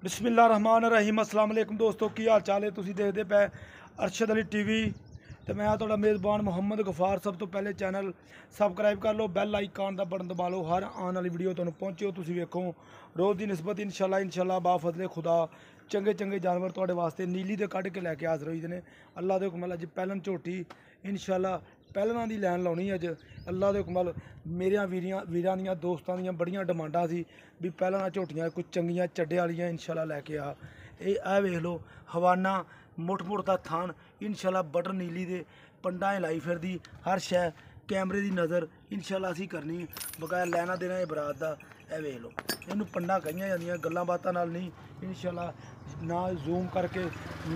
बिस्मिल्लाहिर्रहमानिर्रहीम अस्सलाम वालेकुम दोस्तों की हाल चाल है। तुसीं देखदे पे अरशद अली टीवी ते मैं तुहाडा मेज़बान मुहम्मद गफार। सब तो पहले चैनल सबसक्राइब कर लो, बैल आइकन का बटन दबा लो, हर आने वाली वीडियो तुहानूं पहुंचे। तुसीं वेखो रोज़ की निस्बत इंशाल्लाह बाफजले खुदा चंगे चंगे जानवर तुहाडे वास्ते नीली दे कढ के लैके हाज़र होई दे ने। अल्लाह दे हुक्म नाल अज पैलन झोटी इंशाल्लाह पैलना की लैन लाउणी अज अल्लाह के हुक्म नाल। मेरिया वीरां दियां दोस्तां दियां बड़ियां डिमांडां सी भी पैलना झोटियां कुछ चंगियां चड्डे वालियां इंशाल्लाह लैके आ वेख लो हवाना मुठ दा थान इंशाल्लाह बटन नीली दे पंडां लाई फिरदी हर शै कैमरे की नज़र इंशाल्लाह असीं करनी बकाया लैना देना है बरात का। ए वेख लो इनू पंडां कहियां जांदियां गल्लां बातां नाल नहीं इंशाल्लाह ना जूम करके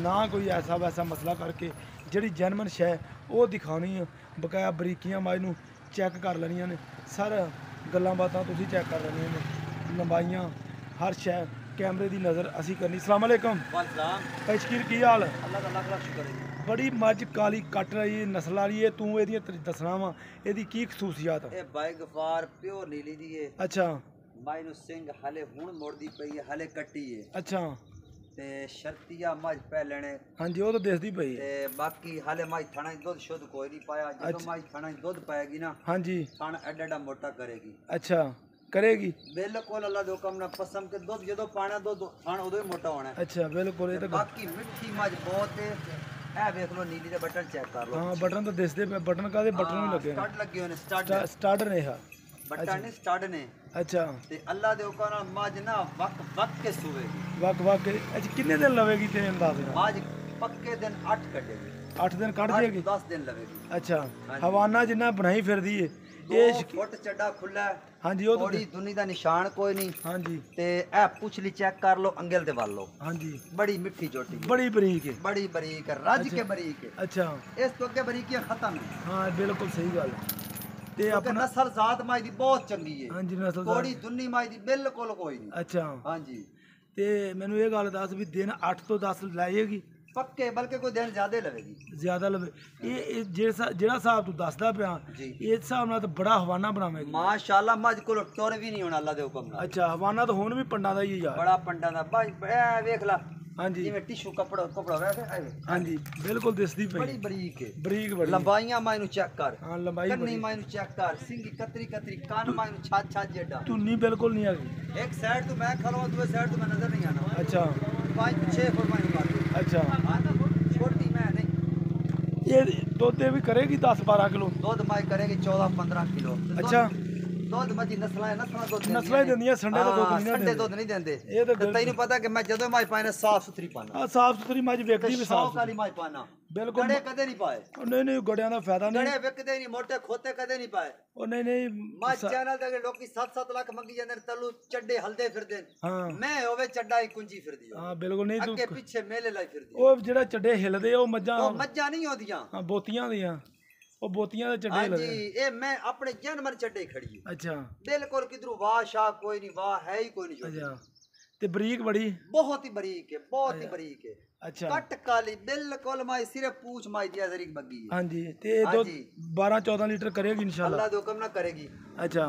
ना कोई ऐसा वैसा मसला करके जिहड़ी जैनमन शै वो दिखानी है। बकाया बरीकियां माज नूं चैक कर लैनियां ने सारा गल्लां बातां तुसीं चैक कर लैनियां ने लंबाइयां हर शै कैमरे की नज़र असीं करनी। अस्सलाम वालेकुम शकीर की हाल? अल्लाह का लाख शुक्र है। बड़ी मज काली कट रही नस्ल वाली है तू एहदियां दसना वा एहदी की खसूसियात? ये बाई गफार प्योर नीली दी है। अच्छा माई नु सिंह हले हुण मोड़दी पई है, हले कट्टी है। अच्छा ते शर्तिया मज पहलने हाँ जी वो तो दिसदी पई ते बाकी हले माई थाना दुध शुद्ध कोई नहीं पाया। जदों माई थाना दुध पाएगी ना हाँ जी थाना एडा मोटा करेगी। अच्छा करेगी बिल्कुल अल्लाह दे हुक्म नाल पसम के दुध जदों पाना दुध थाना उदों ही मोटा होना है। अच्छा बिल्कुल ये तो बाकी मिठी मज बहुत है। ए देख लो नीली दे बटन चेक कर लो। हाँ बटन तो दिसदे पे बटन का बटन भी लगे स्टार्ट लगे होने स्टार्ट स्टार्ट ने हा बटन ने स्टार्ट ने। अच्छा ते अल्लाह दे हुक्म नाल मज ना वक के सुवेगी वक अच्छा कितने दिन लवेगी तेरे अंदाज नाल? मज पक्के दिन 8 कटेगी। 8 दिन कट जाएगी 10 दिन लगेगी। अच्छा हवाना जिन्ना बनाई फिरदी है ये फुट चड्डा खुला है। हाँ जी वो तो थोड़ी दुनी दा निशान कोई नहीं। हाँ जी ते ए पुछली चेक कर लो अंगल ते वाल लो। हाँ जी बड़ी मिठी चोटी है। बड़ी बरीक है बड़ी बरीक है रज के बरीक है। अच्छा इस तो अगे बरीकियां खत्म है। हाँ बिल्कुल सही गल ते अपना नस्ल जात माई दी बहुत चंगी है। हाँ जी नस्ल थोड़ी दुनी माई दी बिल्कुल कोई नहीं। अच्छा हाँ जी ते मैनू ये गल दस भी दिन 8 तो 10 लै जाएगी पक्के बल्कि कोई दिन ज्यादा लवेगी। ज्यादा लवे ये जेड़ा हिसाब तू दसदा पिया जी इस हिसाब नाल तो बड़ा हवाना बनावेगी माशाल्लाह मज कोल टुर भी नहीं होना अल्लाह दे हुक्म नाल। अच्छा हवाना तो हुण भी पंडा दा ही यार बड़ा पंडा दा भाई ए देख ला हाँ जी जिवें टिश्यू कपड़ा वैसे हाँ जी बिल्कुल दिसदी पई बड़ी बरीक है। बरीक बड़ी लंबाइयां माइनू चेक कर। हाँ लंबाई कन्नी बड़ी माइनू चेक कर सिंगी कतरी कान माइनू छात जेडा। धुन्नी बिल्कुल नहीं आगी। एक साइड तो मैं खलो दूसरे साइड तो मैं नजर नहीं आना। अच्छा 5-6 फुट माइनू कर। अच्छा छोटी मैं नहीं ये दुध भी करेगी 10-12 किलो दूध माई करेगी 14-15 किलो। अच्छा दूध मजी नस्लां दूध नस्लां दिंदियां संडे का दूध नहीं संडे दूध नहीं देंदे। ये तो तैनू पता कि मैं जदों माई पाना साफ सुथरी पाना। हाँ साफ सुथरी मज वेखदी भी साफ वाली माई पाना बिल्कुल गड़े कदे नहीं पाए। नहीं गड़िया का फायदा नहीं गड़े विकदे नहीं मोटे खोते कदे नहीं पाए। नहीं मज चैनल ते लोकी 7-7 लाख मंगी जांदे तलू चड्डे हलदे फिरदे। हाँ मैं होवे चड्डा ही कुंजी फिरदी हो। हाँ बिल्कुल नहीं तू अगे पीछे मेले लाई फिरदी। वो जेड़ा चड्डे हिलदे ओ मज्जां ओ मज्जा नहीं होदियां। हाँ बोतियां दियां ओ बोतियां दे चड्डे हां हिलदे। जी ए मैं अपने जानवर चड्डे खड़ी है। अच्छा बिल्कुल किधरू वाह शाह कोई नहीं वाह है ही कोई नहीं। अच्छा ते बरीक बड़ी बहुत ही बरीक है बहुत ही बरीक है। अच्छा कट काली बिल्कुल माई सिर्फ पूछ माई दिया जरीक बग्गी है। हाँ जी ते दो 12-14 लीटर करेगी इंशाल्लाह अल्लाह दे हुक्म ना करेगी। अच्छा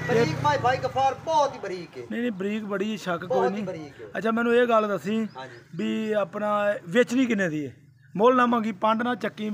बरीक माई भाई गफार बहुत ही बरीक है। नहीं बरीक बड़ी शक कोई बहुत ही नहीं। बरीक है। अच्छा मैनू ये गल दसी हाँ जी भी अपना वेचनी किन्ने दी है मोल ना मंगी पंड ना चक्की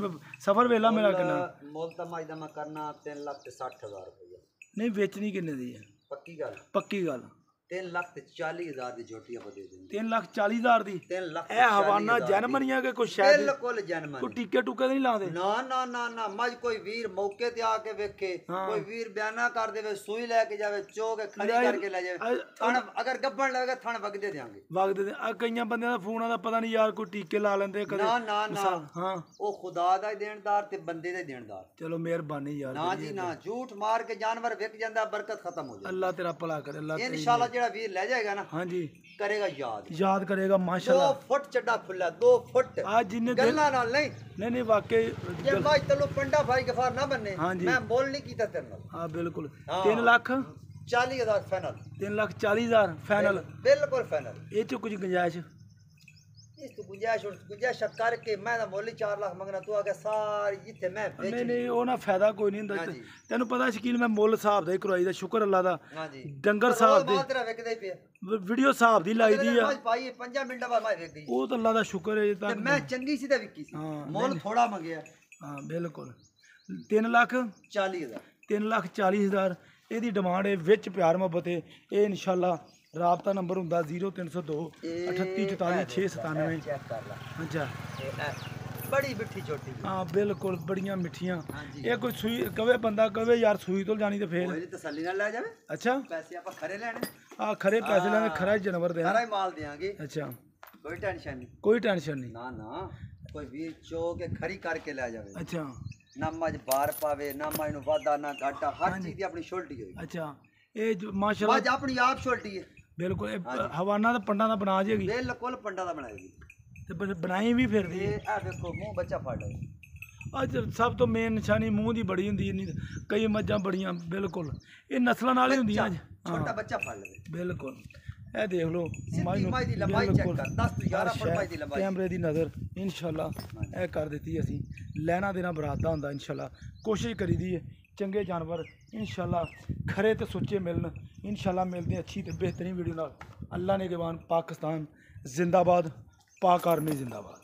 सफर वेला मेरा किन्ना? मोल तो माई दा मैं करना 3,60,000 रुपया। नहीं वेचनी किन्ने दी है? पक्की गल पक्की गल 3,40,000 दी झोटी आप दे देंगे। 3,40,000 दी 3,40,000 ए हवाना जनमनिया के कुछ शायद बिल्कुल जनमन कोई टीके टूके नहीं लाते? ना ना ना ना मज कोई वीर मौके ते आके वेखे कोई वीर बयाना कर देवे सुई लेके जावे चो के खड़ी करके ले जावे थण अगर गब्बन लगेगा थण वगदे देंगे वगदे दे कईयां बंदे दा फोन आदा पता नहीं यार कोई टीके ला लेंदे कदे ना ना ना हां ओ खुदा दा देनदार ते बंदे दा देनदार। चलो मेहरबानी यार ना जी ना झूठ मार के जानवर विक जांदा बरकत खत्म हो जाए। अल्लाह तेरा भला करे अल्लाह इंशाल्लाह जेड़ा वीर ले जाएगा ना हाँ जी करेगा याद करेगा 2 माशाल्लाह। फुट चड्डा खुला 2 फुट आज जिन्ने गल्ला नाल नहीं नहीं वाकई ये भाई चलो पंडा भाई गफार ना बनने। हाँ जी मैं बोल नहीं कीता तेरे नाल। हाँ बिल्कुल हाँ। 3,40,000 40,000 फाइनल 3,40,000 फाइनल बिल्कुल फाइनल। ये च कुछ गुंजाइश ਇਸ ਤੋਂ ਗੁੰਜਾਇਸ਼ ਕਰਕੇ ਮੈਂ ਤਾਂ ਮੁੱਲ 4 ਲੱਖ ਮੰਗਣਾ, ਤੂੰ ਆ ਕੇ ਸਾਰੀ ਜਿੱਥੇ ਮੈਂ ਵੇਚ ਨਹੀਂ ਨਹੀਂ ਉਹ ਨਾ ਫਾਇਦਾ ਕੋਈ ਨਹੀਂ ਹੁੰਦਾ ਹਾਂਜੀ। ਤੈਨੂੰ ਪਤਾ ਸ਼ਕੀਲ ਮੈਂ ਮੁੱਲ ਹਿਸਾਬ ਦਾ ਹੀ ਕਰਵਾਈ ਦਾ ਸ਼ੁਕਰ ਅੱਲਾ ਦਾ ਹਾਂਜੀ ਡੰਗਰ ਸਾਹਿਬ ਦੇ ਮਾਲ ਤੇਰਾ ਵਿਕਦਾ ਹੀ ਪਿਆ ਵੀਡੀਓ ਹਿਸਾਬ ਦੀ ਲਾਈ ਦੀ ਆ ਮੈਂ ਪਾਈ 5 ਮਿੰਟਾਂ ਬਾਅਦ ਮੈਂ ਵੇਚ ਗਈ ਉਹ ਤਾਂ ਅੱਲਾ ਦਾ ਸ਼ੁਕਰ ਹੈ ਤੇ ਤਾਂ ਮੈਂ ਚੰਗੀ ਸੀ ਤੇ ਵਿਕੀ ਸੀ ਹਾਂ, ਮੁੱਲ ਥੋੜਾ ਮੰਗਿਆ ਹਾਂ ਬਿਲਕੁਲ 3 ਲੱਖ 40,000 3,40,000 ਇਹਦੀ ਡਿਮਾਂਡ ਹੈ ਵਿੱਚ ਪਿਆਰ ਮੁਹੱਬਤ ਹੈ ਇਹ ਇਨਸ਼ਾਅੱਲਾ ਰਾਬਤਾ ਨੰਬਰ ਹੁੰਦਾ 0302 3844 697 ਚੈੱਕ ਕਰ ਲੈ ਅੱਛਾ ਬੜੀ ਮਿੱਠੀ ਛੋਟੀ ਹਾਂ ਬਿਲਕੁਲ ਬੜੀਆਂ ਮਿੱਠੀਆਂ ਹਾਂਜੀ। ਇਹ ਕੋਈ ਸੂਈ ਕਵੇ ਬੰਦਾ ਕਵੇ ਯਾਰ ਸੂਈ ਤੋਂ ਜਾਣੀ ਤੇ ਫੇਰ ਕੋਈ ਤਸੱਲੀ ਨਾਲ ਲੈ ਜਾਵੇ ਅੱਛਾ ਪੈਸੇ ਆਪਾਂ ਖਰੇ ਲੈਣੇ ਆ ਖਰੇ ਪੈਸੇ ਲੈਣੇ ਖਰਾ ਹੀ ਜਾਨਵਰ ਦੇ ਸਾਰਾ ਹੀ ਮਾਲ ਦੇਾਂਗੇ ਅੱਛਾ ਕੋਈ ਟੈਨਸ਼ਨ ਨਹੀਂ ਕੋਈ ਟੈਨਸ਼ਨ ਨਹੀਂ ਨਾ ਨਾ ਕੋਈ ਵੀਰ ਚੋ ਕੇ ਖਰੀ ਕਰਕੇ ਲੈ ਜਾਵੇ ਅੱਛਾ ਨਾ ਮੱਝ ਬਾਹਰ ਪਾਵੇ ਨਾ ਮੱਝ ਨੂੰ ਵਾਧਾ ਨਾ ਘਾਟਾ ਹਰ ਚੀਜ਼ ਦੀ ਆਪਣੀ ਛੋਲਟੀ ਹੋਈ ਅੱਛਾ ਇਹ ਮਾਸ਼ਾਅੱਲਾ ਮੱਝ ਆਪਣੀ ਆਪ ਛੋਲਟੀ ਹੈ ਬਿਲਕੁਲ ਇਹ ਹਵਾਨਾ ਦਾ ਪੰਡਾਂ ਦਾ ਬਣਾ ਜੇਗੀ ਬਿਲਕੁਲ ਪੰਡਾ ਦਾ ਬਣਾਏਗੀ ਤੇ ਬਣਾਈ ਵੀ ਫਿਰਦੀ ਇਹ ਆ ਵੇਖੋ ਮੂੰਹ ਬੱਚਾ ਫੜ ਲਿਆ ਅੱਜ ਸਭ ਤੋਂ ਮੇਨ ਨਿਸ਼ਾਨੀ ਮੂੰਹ ਦੀ ਬੜੀ ਹੁੰਦੀ ਹੈ ਕਈ ਮੱਝਾਂ ਬੜੀਆਂ ਬਿਲਕੁਲ ਇਹ ਨਸਲਾਂ ਨਾਲ ਹੀ ਹੁੰਦੀਆਂ ਛੋਟਾ ਬੱਚਾ ਫੜ ਲਵੇ ਬਿਲਕੁਲ ਇਹ ਦੇਖ ਲਓ ਮੱਝ ਦੀ ਲੰਬਾਈ ਚੈੱਕ ਕਰ 10 ਤੋਂ 11 ਫੁੱਟ ਮੱਝ ਦੀ ਲੰਬਾਈ ਕੈਮਰੇ ਦੀ ਨਜ਼ਰ ਇਨਸ਼ਾਅੱਲਾ ਇਹ ਕਰ ਦਿੱਤੀ ਅਸੀਂ ਲੈਣਾ ਦੇਣਾ ਬਰਾਤ ਦਾ ਹੁੰਦਾ ਇਨਸ਼ਾਅੱਲਾ ਕੋਸ਼ਿਸ਼ ਕਰੀਦੀ ਹੈ ਚੰਗੇ ਜਾਨਵਰ ਇਨਸ਼ਾਅੱਲਾ ਖਰੇ ਤੇ ਸੁੱਚੇ ਮਿਲਣ ਇਨਸ਼ਾਅੱਲਾ ਮਿਲਦੇ ਅੱਛੀ ਤੇ ਬਿਹਤਰੀਨ ਵੀਡੀਓ ਨਾਲ ਅੱਲਾ ਨੇ ਜਵਾਨ ਪਾਕਿਸਤਾਨ ਜ਼ਿੰਦਾਬਾਦ पाक आर्मी जिंदाबाद।